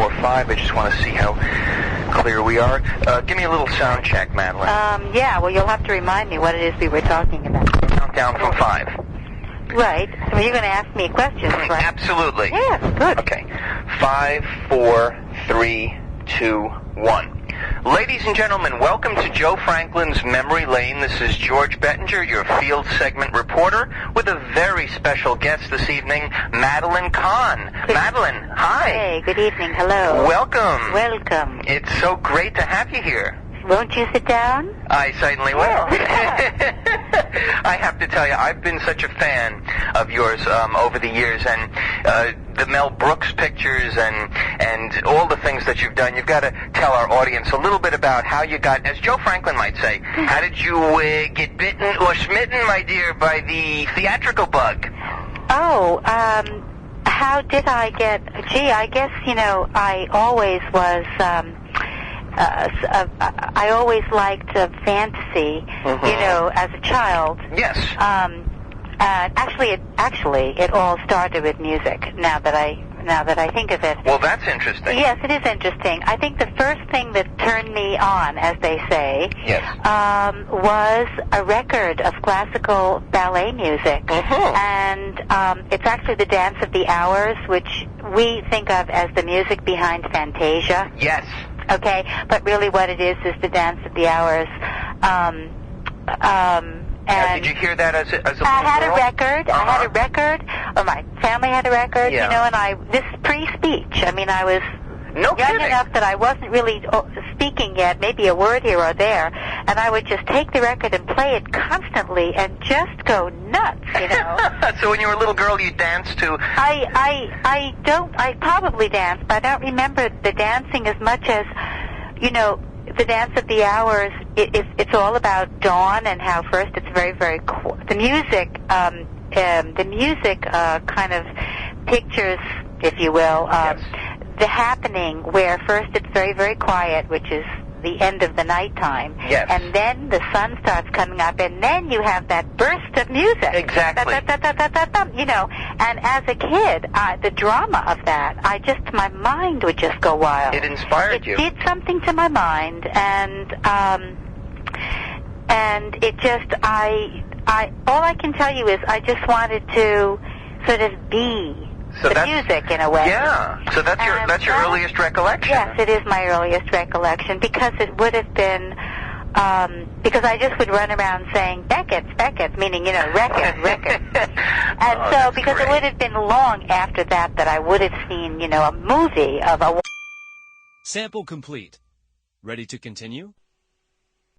4, 5. I just want to see how clear we are. Give me a little sound check, Madeline. Yeah, well, you'll have to remind me what it is we were talking about. Countdown from 5. Right. So you're going to ask me questions, right? Absolutely. Yes, good. Okay. 5, 4, 3, 2, 1. Ladies and gentlemen, welcome to Joe Franklin's Memory Lane. This is George Bettinger, your field segment reporter, with a very special guest this evening, Madeline Kahn. Madeline, hi. Hey, good evening. Hello. Welcome. Welcome. It's so great to have you here. Won't you sit down? I certainly will. I have to tell you, I've been such a fan of yours over the years, and the Mel Brooks pictures and all the things that you've done. You've got to tell our audience a little bit about how you got, as Joe Franklin might say, how did you get bitten or smitten, my dear, by the theatrical bug? Oh, how did I get... Gee, I guess, I always was... I always liked fantasy, as a child. Yes. Actually, it all started with music. Now that I think of it. Well, that's interesting. Yes, it is interesting. I think the first thing that turned me on, as they say, yes, was a record of classical ballet music, and it's actually the Dance of the Hours, which we think of as the music behind Fantasia. Yes. Okay, but really what it is the Dance of the Hours. Did you hear that as a little I had girl? A record. I had a record, or my family had a record, and this is pre-speech. I mean, I was young enough that I wasn't really speaking yet, maybe a word here or there, and I would just take the record and play it constantly and just go nuts, So when you were a little girl, you danced to... I probably danced, but I don't remember the dancing as much as, the Dance of the Hours. It's all about dawn and how first it's very, very the music kind of pictures, if you will, the happening where first it's very, very quiet, which is the end of the nighttime. Yes. And then the sun starts coming up, and then you have that burst of music. Exactly. And as a kid, the drama of that, my mind would just go wild. It inspired you. It did something to my mind, and it just, all I can tell you is I just wanted to sort of be the music in a way. Yeah. So that's your earliest recollection. Yes, it is my earliest recollection, because it would have been because I just would run around saying Beckett's, meaning record. And so because great. it would have been long after that I would have seen a movie of a... Sample complete. Ready to continue?